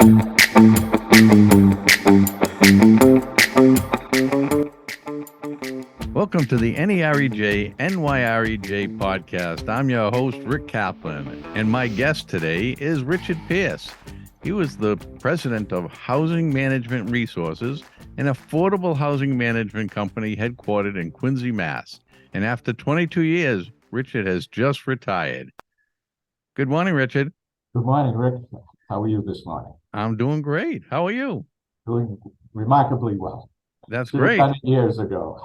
Welcome to the NEREJ NYREJ podcast. I'm your host, Rick Kaplan, and my guest today is Richard Pierce. He was the president of Housing Management Resources, an affordable housing management company headquartered in Quincy, Mass. And after 22 years, Richard has just retired. Good morning, Richard. Good morning, Rick. How are you this morning? I'm doing great. How are you? Doing remarkably well. That's Should have great. done it years ago.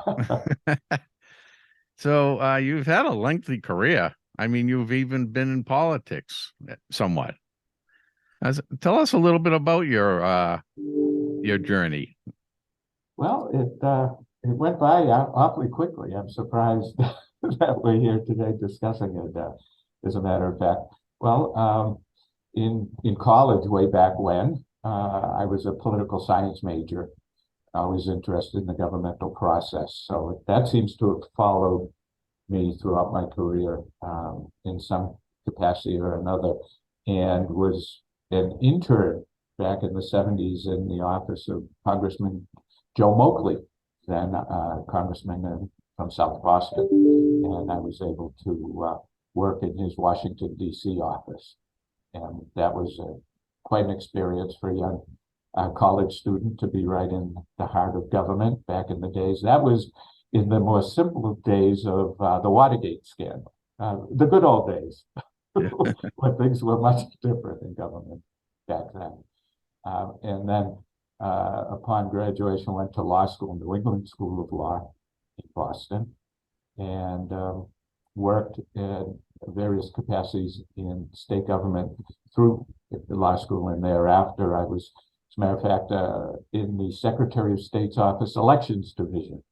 So you've had a lengthy career. I mean, you've even been in politics somewhat. Tell us a little bit about your journey. Well, it went by awfully quickly. I'm surprised that we're here today discussing it, as a matter of fact. Well, in college way back when, I was a political science major, always interested in the governmental process. So that seems to have followed me throughout my career in some capacity or another, and was an intern back in the 70s in the office of Congressman Joe Moakley, then congressman from South Boston. And I was able to work in his Washington, D.C. office. And that was quite an experience for a young college student to be right in the heart of government back in the days. That was in the more simple days of the Watergate scandal, the good old days, when things were much different in government back then. And then upon graduation, went to law school, New England School of Law in Boston, and worked in various capacities in state government through the law school, and thereafter I was, as a matter of fact, in the Secretary of State's Office Elections Division,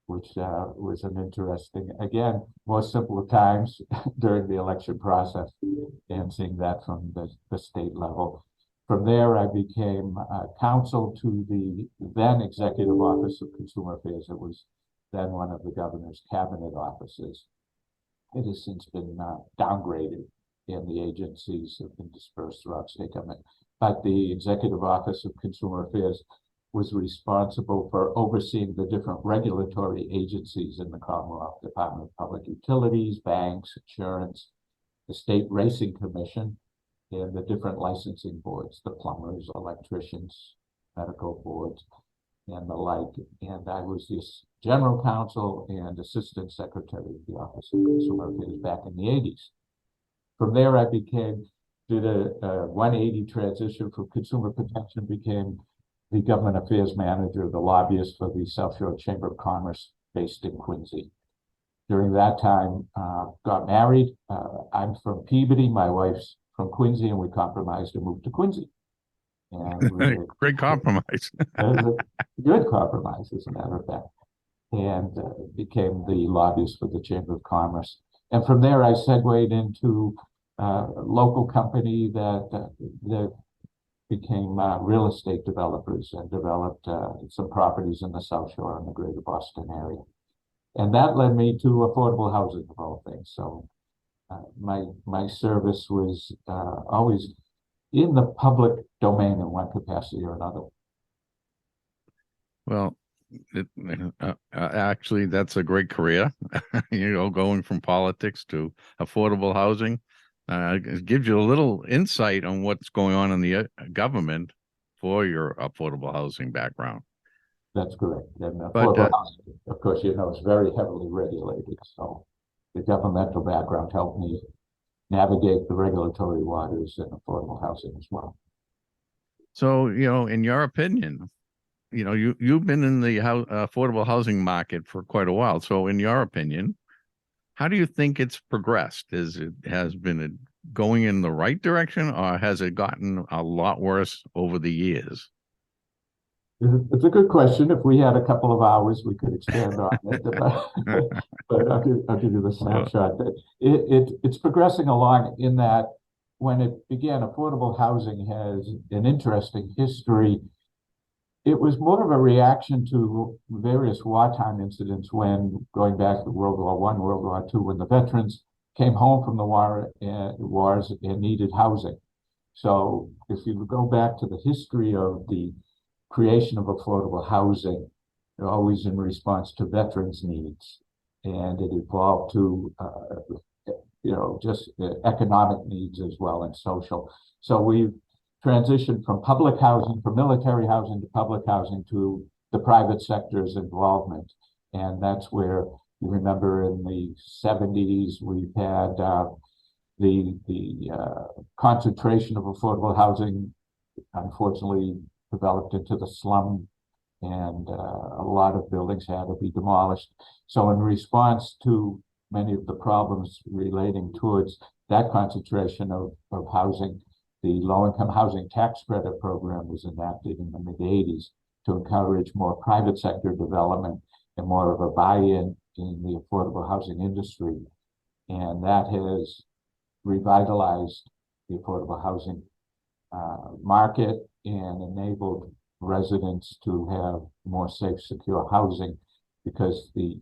which was an interesting, again, more simpler times during the election process, and seeing that from the state level. From there, I became counsel to the then Executive Office of Consumer Affairs. It was then one of the governor's cabinet offices. It has since been downgraded, and the agencies have been dispersed throughout state government. But the Executive Office of Consumer Affairs was responsible for overseeing the different regulatory agencies in the Commonwealth: Department of Public Utilities, banks, insurance, the State Racing Commission, and the different licensing boards, the plumbers, electricians, medical boards, and the like. And I was this general counsel and assistant secretary of the Office of Consumer Affairs back in the 80s. From there, I did a 180 transition from consumer protection, became the government affairs manager, the lobbyist for the South Shore Chamber of Commerce based in Quincy. During that time, got married. I'm from Peabody, my wife's from Quincy, and we compromised and moved to Quincy. And great compromise. a good compromise, as a matter of fact. And became the lobbyist for the Chamber of Commerce. And from there, I segued into a local company that became real estate developers and developed some properties in the South Shore and the greater Boston area. And that led me to affordable housing, of all things. So my service was always in the public domain in one capacity or another. Well, actually, that's a great career. Going from politics to affordable housing. It gives you a little insight on what's going on in the government for your affordable housing background. That's correct. And affordable housing, of course, is very heavily regulated. So the governmental background helped me navigate the regulatory waters in affordable housing as well. So, in your opinion, you've been in the affordable housing market for quite a while. So in your opinion, how do you think it's progressed? Has been going in the right direction, or has it gotten a lot worse over the years? It's a good question. If we had a couple of hours, we could expand on it. But I'll give you the snapshot. It's progressing along in that when it began, affordable housing has an interesting history. It was more of a reaction to various wartime incidents when, going back to World War I, World War II, when the veterans came home from the wars and needed housing. So if you go back to the history of the creation of affordable housing, always in response to veterans' needs, and it evolved to just economic needs as well and social. So we've transitioned from public housing, from military housing to public housing to the private sector's involvement. And that's where you remember in the 70s, we've had the concentration of affordable housing, unfortunately, developed into the slum, and a lot of buildings had to be demolished. So in response to many of the problems relating towards that concentration of housing, the low-income housing tax credit program was enacted in the mid-80s to encourage more private sector development and more of a buy-in in the affordable housing industry. And that has revitalized the affordable housing market and enabled residents to have more safe, secure housing, because the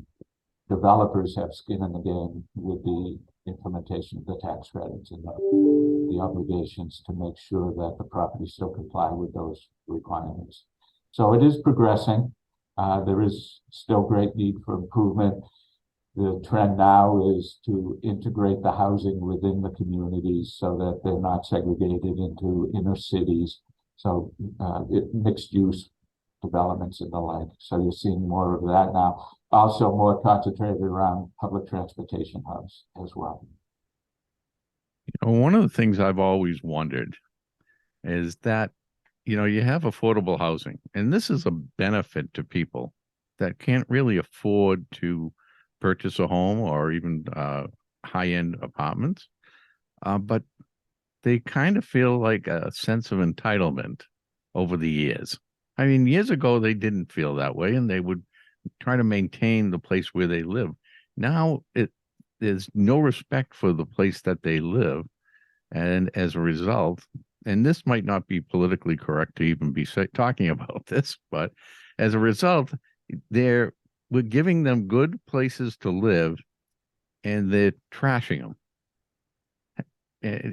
developers have skin in the game with the implementation of the tax credits and the obligations to make sure that the properties still comply with those requirements. So it is progressing. There is still great need for improvement. The trend now is to integrate the housing within the communities so that they're not segregated into inner cities. So mixed use developments and the like. So you're seeing more of that now. Also more concentrated around public transportation hubs as well. One of the things I've always wondered is that, you have affordable housing, and this is a benefit to people that can't really afford to purchase a home or even high-end apartments, but they kind of feel like a sense of entitlement over the years. I mean, years ago, they didn't feel that way, and they would try to maintain the place where they live. Now, there's no respect for the place that they live, and as a result, and this might not be politically correct to even be talking about this, but as a result, we're giving them good places to live, and they're trashing them.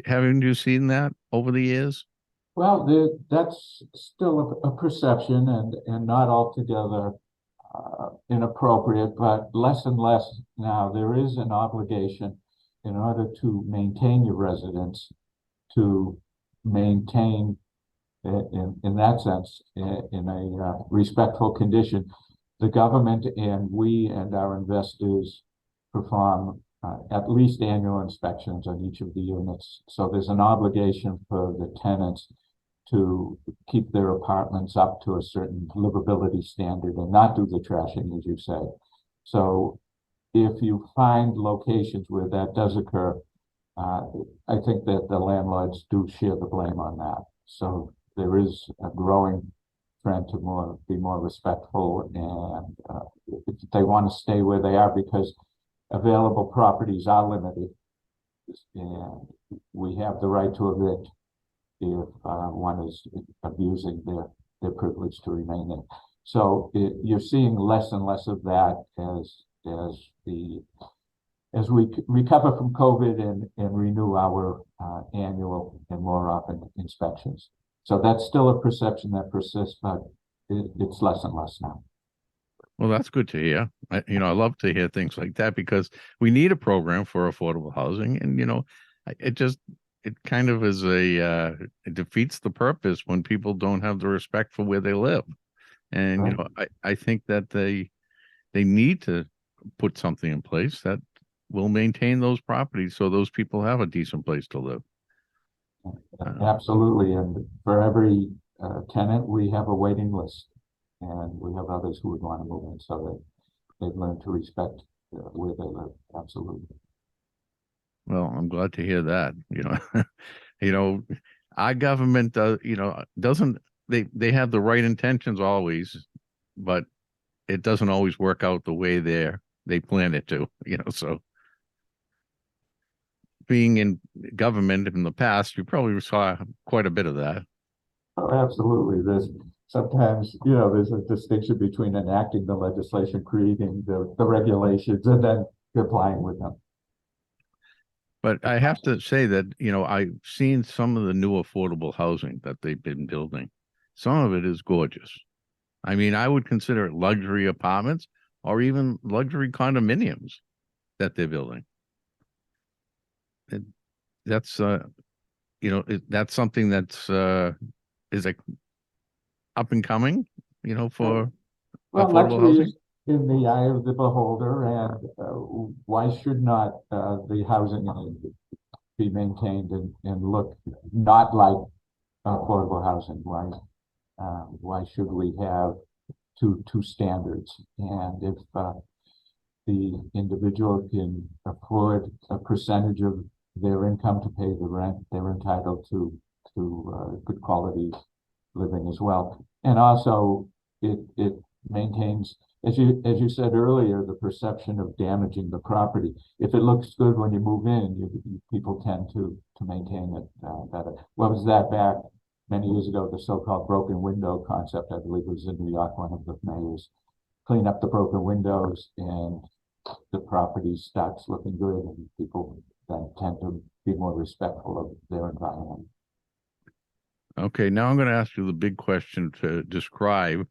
Haven't you seen that over the years? Well, that's still a perception and not altogether inappropriate, but less and less now. There is an obligation in order to maintain your residence, to maintain, in that sense, in a respectful condition. The government and we and our investors perform at least annual inspections on each of the units. So there's an obligation for the tenants to keep their apartments up to a certain livability standard and not do the trashing, as you say. So if you find locations where that does occur, I think that the landlords do share the blame on that. So there is a growing trend to be more respectful, and if they want to stay where they are, because available properties are limited, and we have the right to evict if one is abusing their privilege to remain there. So you're seeing less and less of that as we recover from COVID and renew our annual and more often inspections. So that's still a perception that persists, but it's less and less now. Well, that's good to hear. I love to hear things like that, because we need a program for affordable housing, and it kind of is it defeats the purpose when people don't have the respect for where they live. And Right. I think that they need to put something in place that will maintain those properties so those people have a decent place to live. Absolutely. And for every tenant, we have a waiting list, and we have others who would want to move in, so they've learned to respect where they live. Absolutely. Well, I'm glad to hear that. Our government doesn't, they have the right intentions always, but it doesn't always work out the way they plan it to. So being in government in the past, you probably saw quite a bit of that. Oh, absolutely. There's sometimes, there's a distinction between enacting the legislation, creating the regulations, and then complying with them. But I have to say that, I've seen some of the new affordable housing that they've been building. Some of it is gorgeous. I mean, I would consider it luxury apartments or even luxury condominiums that they're building. It, that's that's something that's is like up and coming, for Well, affordable luxury housing. is in the eye of the beholder, and why should not the housing be maintained and look not like affordable housing? Why should we have two standards? And if the individual can afford a percentage of their income to pay the rent, they're entitled to good quality living as well. And also, it maintains, as you said earlier, the perception of damaging the property. If it looks good when you move in, people tend to maintain it better. What was that back many years ago? The so-called broken window concept, I believe, was in New York. One of the mayors clean up the broken windows, and the property starts looking good, and people then tend to be more respectful of their environment. Okay, now I'm going to ask you the big question to describe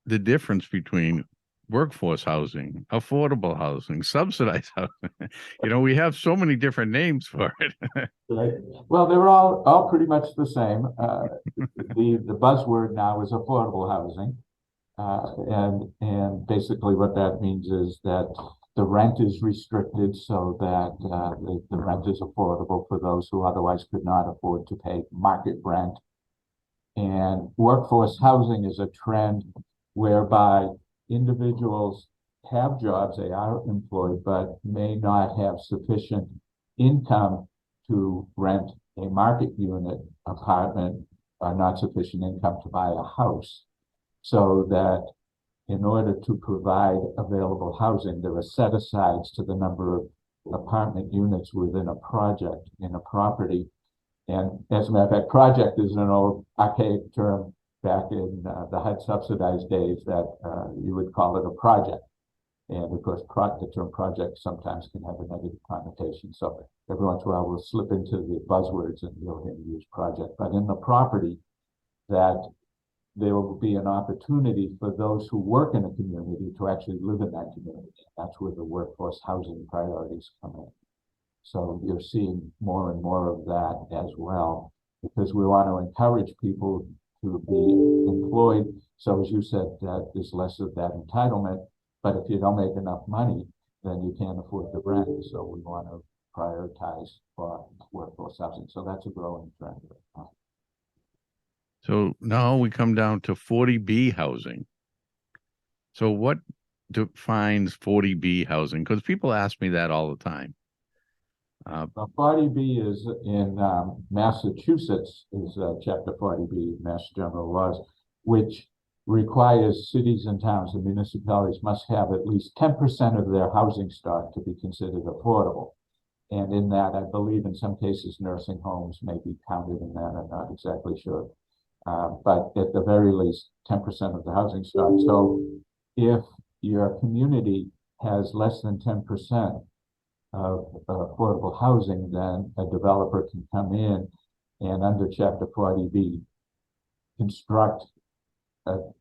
the difference between workforce housing, affordable housing, subsidized housing. We have so many different names for it. Right. Well, they're all pretty much the same. The buzzword now is affordable housing, and basically what that means is that the rent is restricted so that the rent is affordable for those who otherwise could not afford to pay market rent. And workforce housing is a trend whereby individuals have jobs, they are employed, but may not have sufficient income to rent a market unit apartment, or not sufficient income to buy a house. So that in order to provide available housing, there are set asides to the number of apartment units within a project in a property. And as a matter of fact, project is an old archaic term back in the HUD subsidized days that you would call it a project. And of course, the term project sometimes can have a negative connotation. So every once in a while we'll slip into the buzzwords and you'll hear me use project. But in the property, that there will be an opportunity for those who work in a community to actually live in that community. That's where the workforce housing priorities come in. So you're seeing more and more of that as well, because we want to encourage people to be employed. So as you said, there's less of that entitlement, but if you don't make enough money, then you can't afford the rent. So we want to prioritize for workforce housing. So that's a growing trend right now. So now we come down to 40B housing. So what defines 40B housing? Because people ask me that all the time. 40B is in Massachusetts, is Chapter 40B, Mass General Laws, which requires cities and towns and municipalities must have at least 10% of their housing stock to be considered affordable. And in that, I believe in some cases, nursing homes may be counted in that. I'm not exactly sure. But at the very least, 10% of the housing stock. So if your community has less than 10% of affordable housing, then a developer can come in and under Chapter 40B construct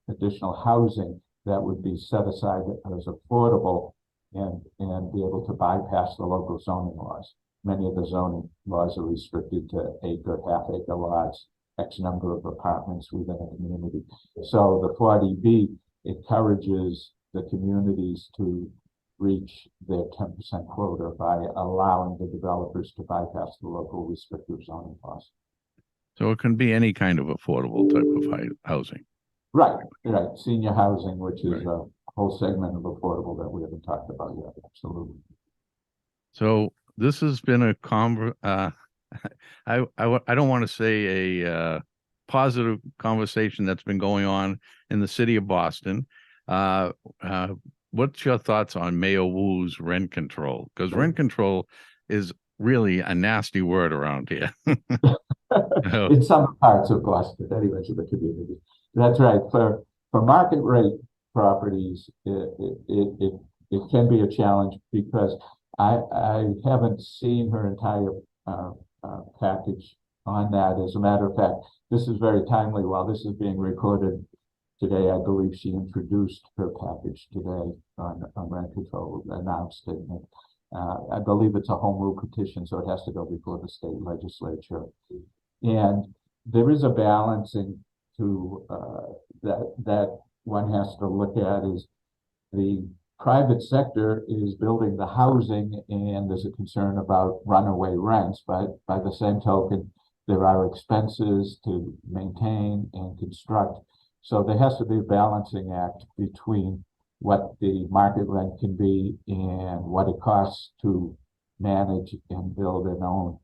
additional housing that would be set aside as affordable and be able to bypass the local zoning laws. Many of the zoning laws are restricted to acre, half-acre lots, X number of apartments within a community. So the 40B encourages the communities to reach their 10% quota by allowing the developers to bypass the local restrictive zoning laws. So it can be any kind of affordable type of housing. Right. Senior housing, which is a whole segment of affordable that we haven't talked about yet. Absolutely. So this has been a I don't want to say a positive conversation that's been going on in the city of Boston. What's your thoughts on Mayor Wu's rent control? Because rent control is really a nasty word around here. In some parts of Boston, anyways, of the community. That's right. For market rate properties, it can be a challenge because I haven't seen her entire package on that. As a matter of fact, this is very timely. While this is being recorded today, I believe she introduced her package today on rent control, announced it. I believe it's a home rule petition, so it has to go before the state legislature. And there is a balancing to that one has to look at is the private sector is building the housing and there's a concern about runaway rents, but by the same token, there are expenses to maintain and construct. So there has to be a balancing act between what the market rent can be and what it costs to manage and build and own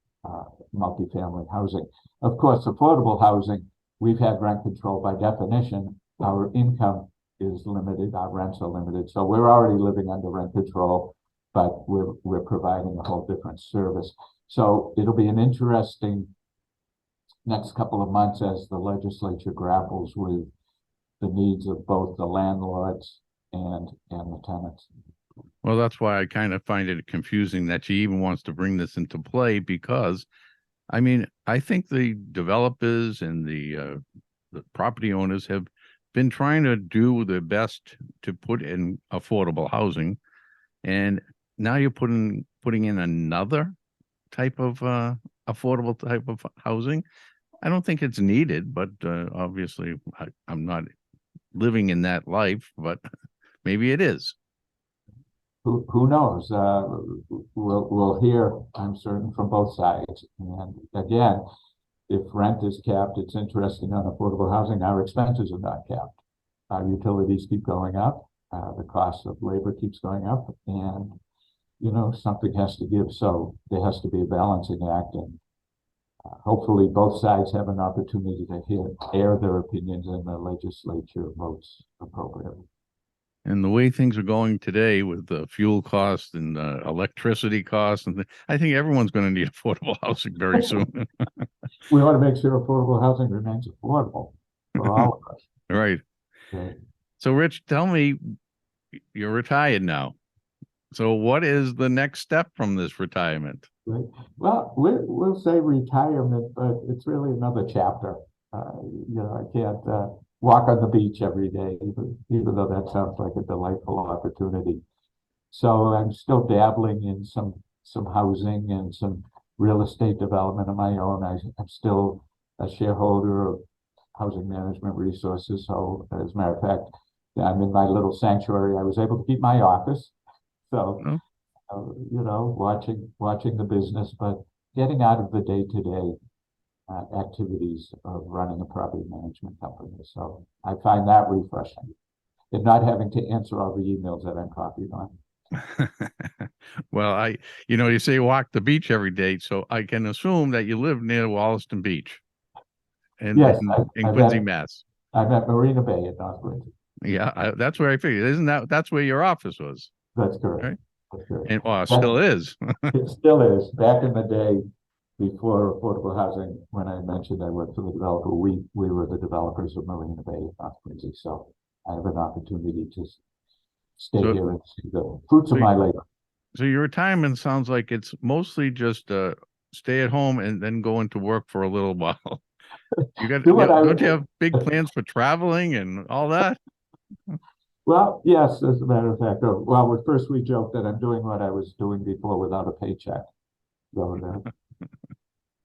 multifamily housing. Of course, affordable housing, we've had rent control by definition. Our income is limited, our rents are limited. So we're already living under rent control, but we're providing a whole different service. So it'll be an interesting next couple of months as the legislature grapples with the needs of both the landlords and the tenants. Well, that's why I kind of find it confusing that she even wants to bring this into play, because I mean, I think the developers and the property owners have been trying to do their best to put in affordable housing, and now you're putting in another type of affordable type of housing. I don't think it's needed, but obviously I'm not living in that life, but maybe it is. Who knows? We'll hear, I'm certain, from both sides. And again, if rent is capped, it's interesting on affordable housing. Our expenses are not capped. Our utilities keep going up. The cost of labor keeps going up, and something has to give. So there has to be a balancing act, and hopefully both sides have an opportunity to air their opinions, and the legislature votes appropriately. And the way things are going today with the fuel costs and electricity costs, and I think everyone's going to need affordable housing very soon. We want to make sure affordable housing remains affordable for all of us. Right. Okay. So, Rich, tell me, you're retired now. So what is the next step from this retirement? Right. Well, we'll say retirement, but it's really another chapter. I can't walk on the beach every day, even though that sounds like a delightful opportunity. So I'm still dabbling in some housing and some real estate development of my own. I'm still a shareholder of Housing Management Resources. So as a matter of fact, I'm in my little sanctuary. I was able to keep my office. So, watching the business, but getting out of the day-to-day activities of running a property management company. So I find that refreshing, and not having to answer all the emails that I'm copied on. Well, you say walk the beach every day, so I can assume that you live near Wollaston Beach, and yes, in Quincy, Mass. I'm at Marina Bay in North Quincy. Yeah, that's where I figured. That's where your office was? That's correct. Right? That's correct. And still is. It still is. Back in the day, before affordable housing, when I mentioned I worked for the developer, we were the developers of Marina Bay in North Quincy. So I have an opportunity to stay here and see the fruits of my labor. So your retirement sounds like it's mostly just stay at home and then go into work for a little while. Don't you have big plans for traveling and all that? Well, yes, as a matter of fact. Well, first we joked that I'm doing what I was doing before without a paycheck. So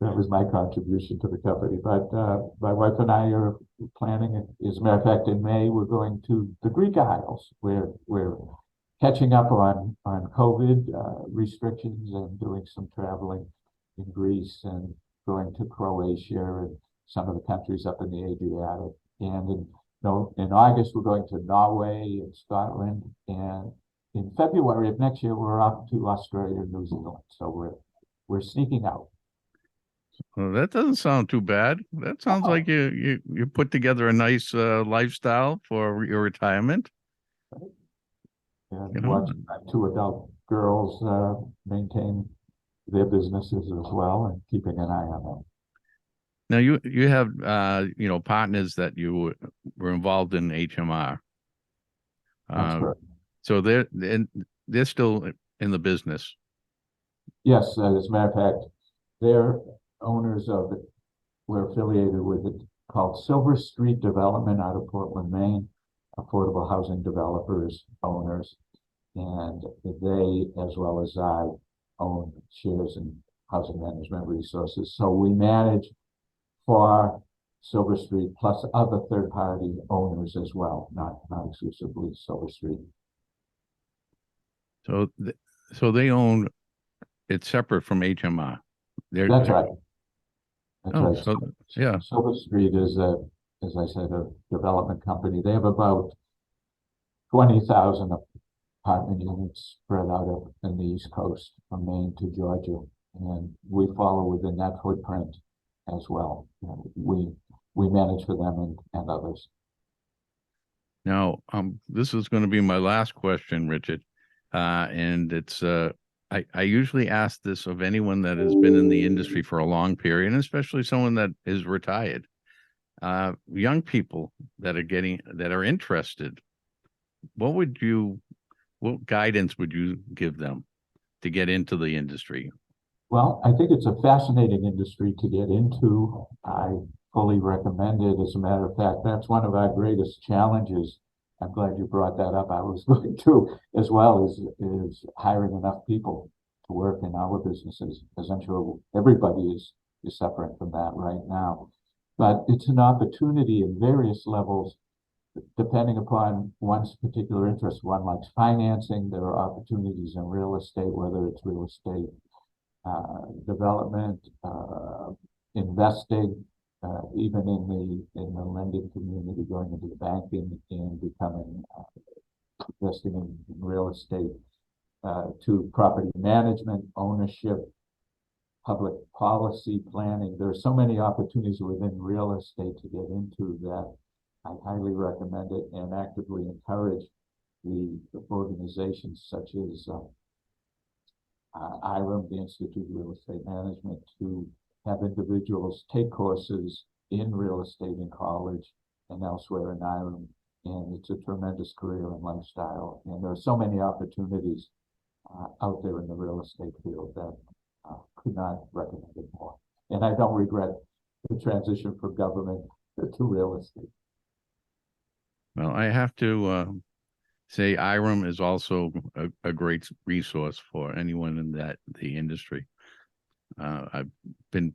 that was my contribution to the company. But my wife and I are planning, as a matter of fact, in May, we're going to the Greek Isles, where we're catching up on COVID restrictions and doing some traveling in Greece and going to Croatia and some of the countries up in the Adriatic. And in August, we're going to Norway and Scotland. And in February of next year, we're off to Australia and New Zealand. So we're sneaking out. Well, that doesn't sound too bad. That sounds like you put together a nice lifestyle for your retirement. And watching my two adult girls maintain their businesses as well and keeping an eye on them. Now you have partners that you were involved in HMR. That's correct. So they're still in the business. Yes, as a matter of fact, they're owners of it. We're affiliated with it called Silver Street Development out of Portland, Maine, affordable housing developers, owners, and they, as well as I, own shares in Housing Management Resources. So we manage for Silver Street plus other third-party owners as well, not exclusively Silver Street. So, so they own it's separate from HMR. That's right. That's Oh, right. so yeah. Silver Street is as I said, a development company. They have about 20,000 apartment units spread out up in the East Coast from Maine to Georgia, and we follow within that footprint as well. We manage for them and others. Now, this is going to be my last question, Richard, and it's I usually ask this of anyone that has been in the industry for a long period, and especially someone that is retired. Young people that are interested, what guidance would you give them to get into the industry? Well, I think it's a fascinating industry to get into. I fully recommend it. As a matter of fact, that's one of our greatest challenges. I'm glad you brought that up. I was going to as well is hiring enough people to work in our businesses, as I'm sure everybody is suffering from that right now. But it's an opportunity in various levels, depending upon one's particular interest. One likes financing. There are opportunities in real estate, whether it's real estate development, investing, even in the lending community, going into the banking and becoming investing in real estate, to property management, ownership, public policy planning. There are so many opportunities within real estate to get into that I highly recommend it and actively encourage the organizations such as IREM, the Institute of Real Estate Management, to have individuals take courses in real estate in college and elsewhere in IREM. And it's a tremendous career and lifestyle. And there are so many opportunities out there in the real estate field that could not recommend it more. And I don't regret the transition from government to real estate. Well, I have to say IREM is also a great resource for anyone in the industry. I've been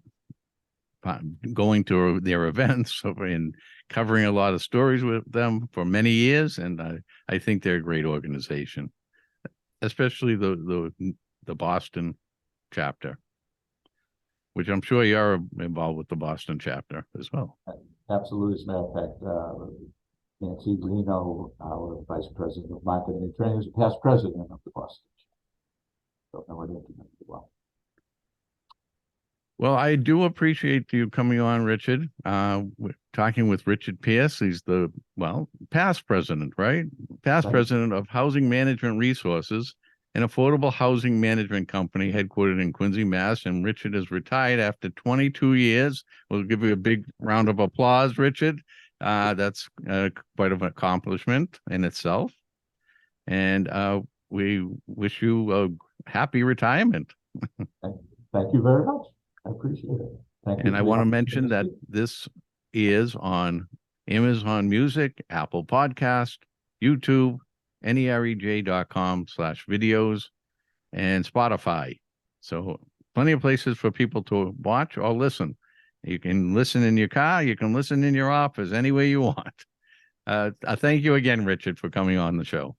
going to their events and covering a lot of stories with them for many years, and I think they're a great organization, especially the Boston chapter, which I'm sure you're involved with the Boston chapter as well. Absolutely. As a matter of fact, Nancy Reno, our Vice President of Marketing and Training, is a past president of the Boston chapter. So I know it intimately well. Well, I do appreciate you coming on, Richard. We're talking with Richard Pierce. He's the past president, right? Past president of Housing Management Resources, an affordable housing management company headquartered in Quincy, Mass. And Richard is retired after 22 years. We'll give you a big round of applause, Richard. That's quite an accomplishment in itself. And we wish you a happy retirement. Thank you very much. I appreciate it. Thank you. And I want to mention that this is on Amazon Music, Apple Podcast, YouTube, nerej.com/videos, and Spotify. So plenty of places for people to watch or listen. You can listen in your car. You can listen in your office, any way you want. I thank you again, Richard, for coming on the show.